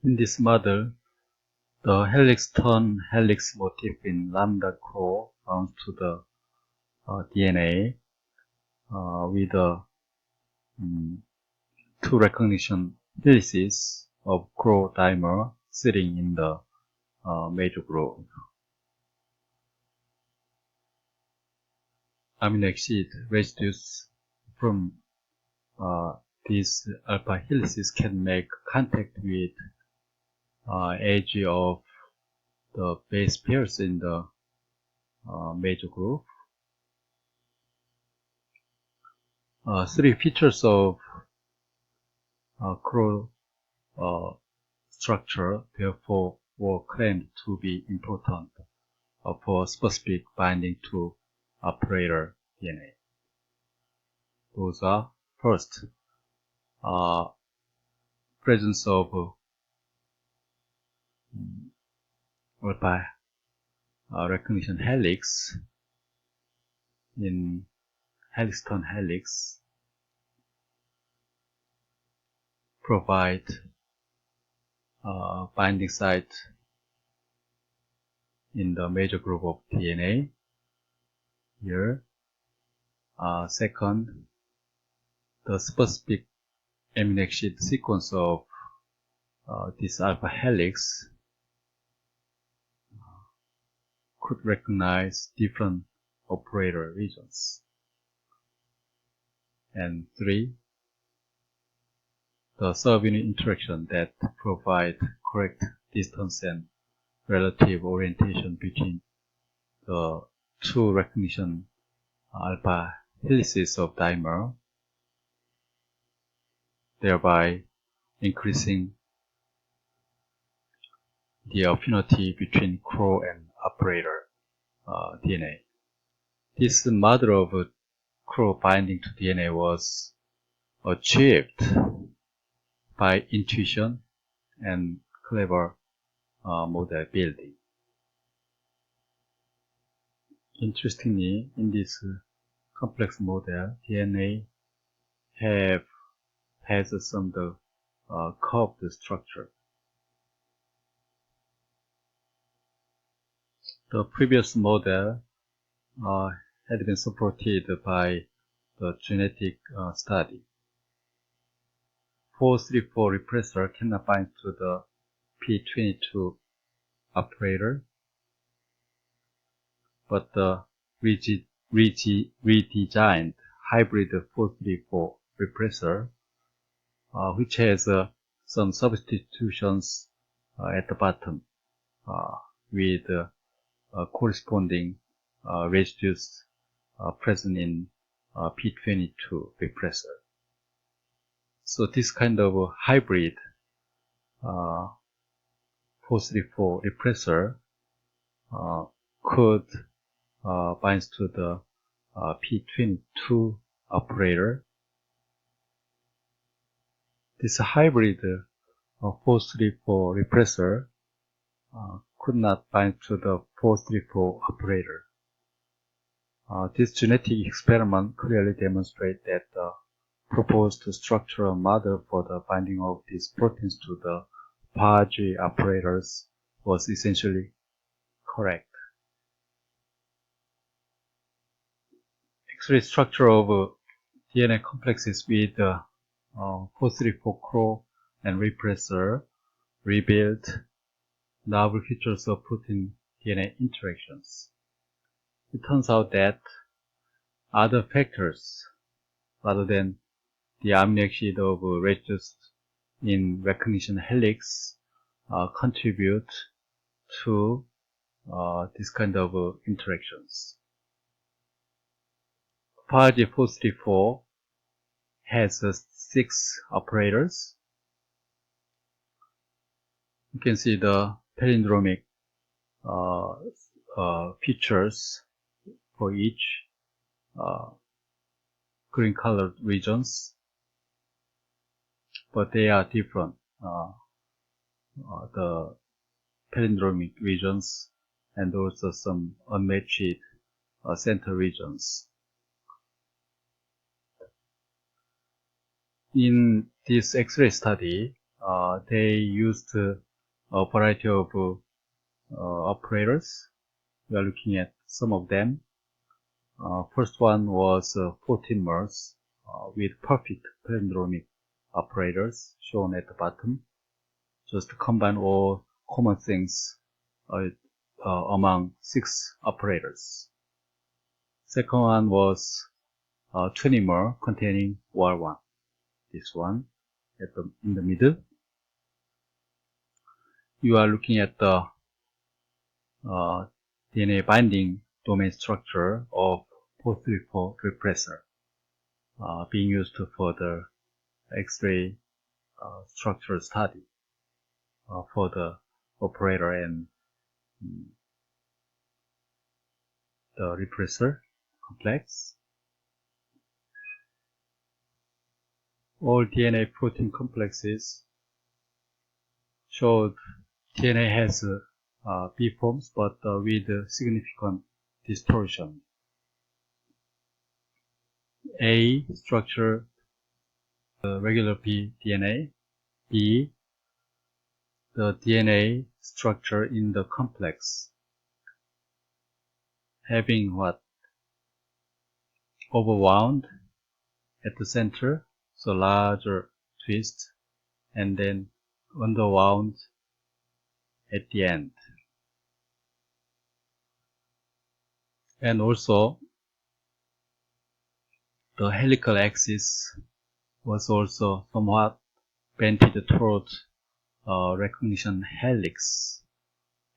In this model, the helix-turn helix motif in lambda core bound to the DNA with two recognition helices of core dimer sitting in the major groove. Amino acid residues from these alpha helices can make contact with edge of the base pairs in the major groove. Three features of core structure therefore were claimed to be important for specific binding to operator DNA. Those are, first, presence of alpha recognition helix in helix-turn helix provide binding site in the major group of DNA here. Second, the specific amino acid sequence of this alpha helix could recognize different operator regions. And three, the subunit interaction that provide correct distance and relative orientation between the two recognition alpha helices of dimer, thereby increasing the affinity between core and operator DNA. This model of core binding to DNA was achieved by intuition and clever model building. Interestingly, in this complex model, DNA has some curved structure. The previous model had been supported by the genetic study. 434 repressor cannot bind to the P22 operator, but the redesigned hybrid 434 repressor, which has some substitutions at the bottom with corresponding residues present in P22 repressor. So this kind of hybrid 434 repressor could bind to the P22 operator. This hybrid 434 repressor could not bind to the 434 operator. This genetic experiment clearly demonstrates that the proposed structural model for the binding of these proteins to the PAG operators was essentially correct. X-ray structure of DNA complexes with 434 core and repressor revealed novel features of protein DNA interactions. It turns out that other factors rather than the amino acid of residues in recognition helix contribute to this kind of interactions. PAG 434 has 6 operators. You can see the palindromic features for each green colored regions, but they are different. The palindromic regions and also some unmatched center regions. In this X-ray study, they used a variety of operators. We are looking at some of them. First one was 14 mers with perfect palindromic operators shown at the bottom. Just combine all common things among 6 operators. Second one was 20 mer containing OR1. This one in the middle. You are looking at the DNA binding domain structure of 434 repressor being used for the X-ray structural study for the operator and the repressor complex. All DNA protein complexes showed DNA has B forms but with significant distortion. A structure the regular B DNA, B the DNA structure in the complex having what overwound at the center, so larger twist, and then underwound at the end. And also the helical axis was also somewhat bended towards recognition helix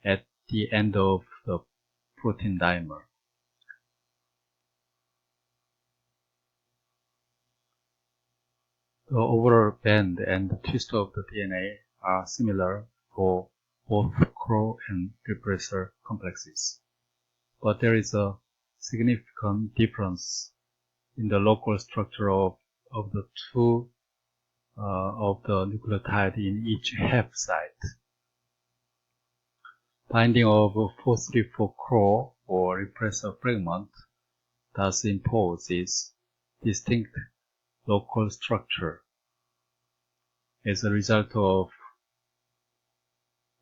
at the end of the protein dimer. The overall bend and the twist of the DNA are similar for both CRO and repressor complexes, but there is a significant difference in the local structure of the two of the nucleotide in each Hep site. Binding of 434 CRO or repressor fragment thus imposes distinct local structure as a result of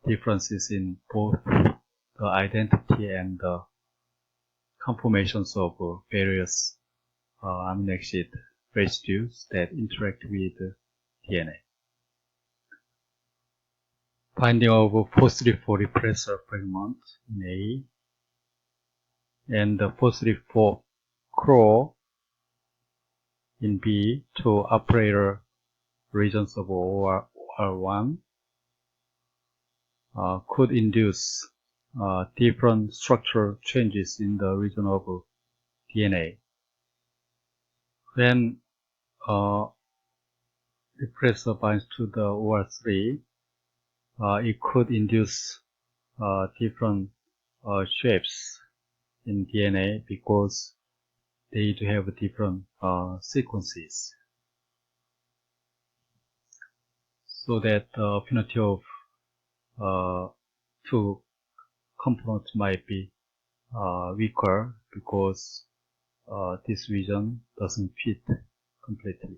differences in both the identity and the conformations of various amino acid residues that interact with DNA. Binding of 434 repressor fragment in A and the 434 CRO in B to operator regions of OR1 could induce different structural changes in the region of DNA. When repressor binds to the OR3, it could induce different shapes in DNA because they do have different sequences. So that the phenotype of two components might be weaker because this region doesn't fit completely.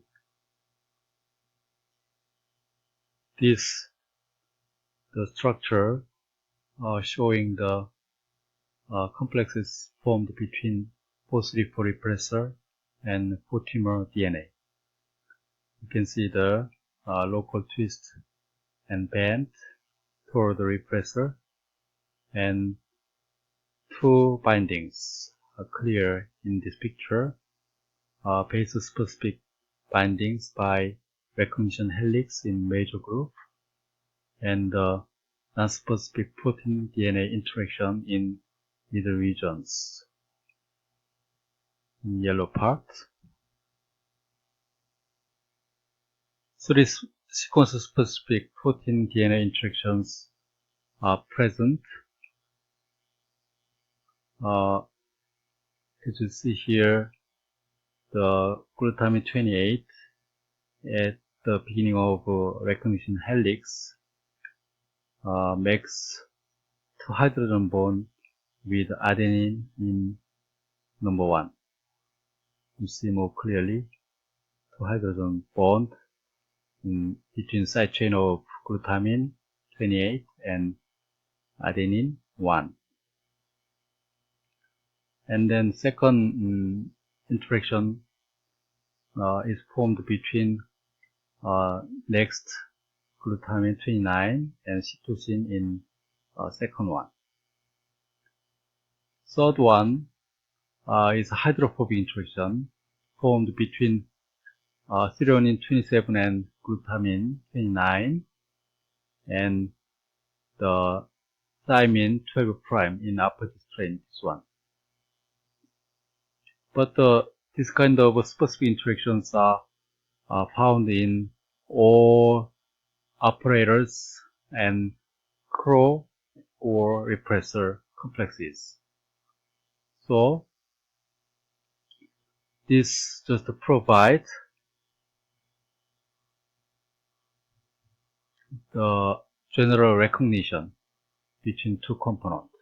The structure showing the complexes formed between 434 repressor and 14-mer DNA. You can see the local twist and bend toward the repressor, and two bindings are clear in this picture. Base-specific bindings by recognition helix in major group, and non-specific protein DNA interaction in middle regions in yellow part. Three sequence-specific protein DNA interactions are present. As you see here, the glutamine 28 at the beginning of recognition helix makes 2 hydrogen bond with adenine in number 1. You see more clearly 2 hydrogen bond between side chain of glutamine 28 and adenine 1. And then second interaction is formed between next glutamine 29 and cytosine in second one. Third one is a hydrophobic interaction formed between threonine 27 and glutamine 29 and the thymine 12' in opposite strain, this one. But this kind of specific interactions are found in all operators and CRO or repressor complexes. So this just provides the general recognition between two components,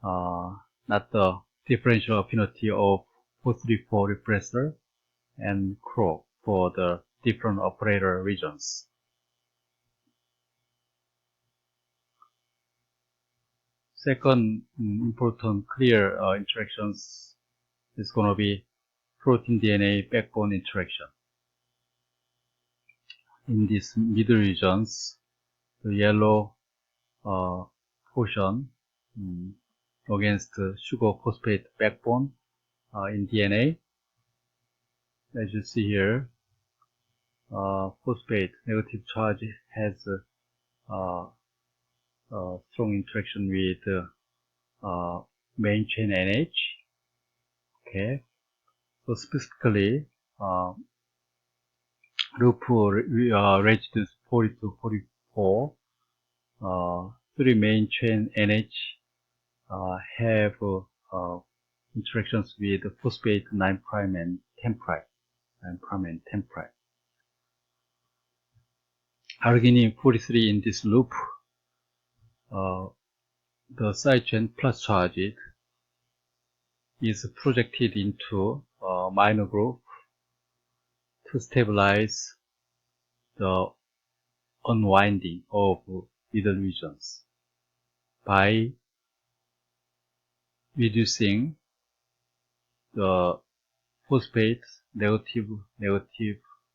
not the differential affinity of 434 repressor and CRO for the different operator regions. Second important clear interactions is going to be protein DNA backbone interaction. In these middle regions, the yellow portion against the sugar phosphate backbone in DNA. As you see here, phosphate negative charge has a strong interaction with main chain NH. Okay, so specifically, loop reached 40 to 44. Three main chain NH have interactions with phosphate 9' and 10'. 9' and 10'. Arginine 43 in this loop, the side chain plus charge is projected into a minor group to stabilize the unwinding of middle regions by reducing the phosphate negative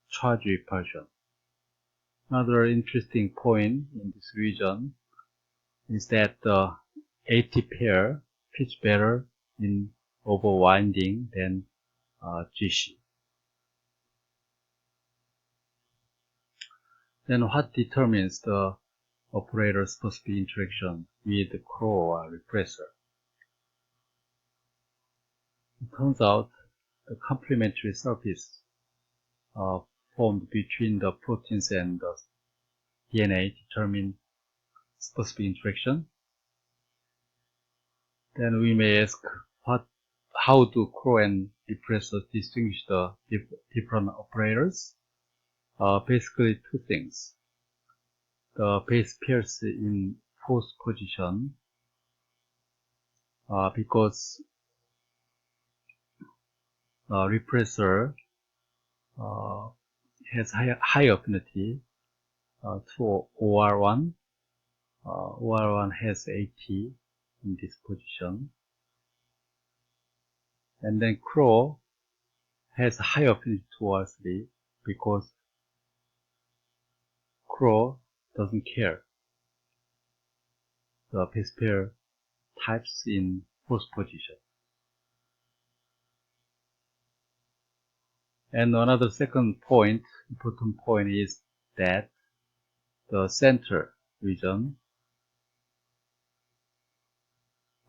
charge repulsion. Another interesting point in this region is that the AT pair fits better in overwinding than GC. Then what determines the operator's specific interaction with the CRO repressor? It turns out the complementary surface formed between the proteins and the DNA determine specific interaction. Then we may ask, how do CRO and repressors distinguish the different operators? Basically two things. The base pairs in fourth position, because repressor has high affinity to OR1. OR1 has 80 in this position. And then CRO has high affinity to OR3 because CRO doesn't care the base pair types in fourth position. And another second point, important point, is that the center region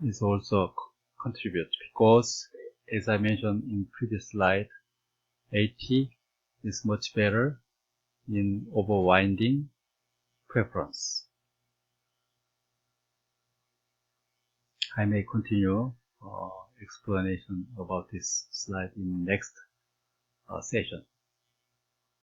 is also contribute because, as I mentioned in previous slide, AT is much better in overwinding preference. I may continue explanation about this slide in next session.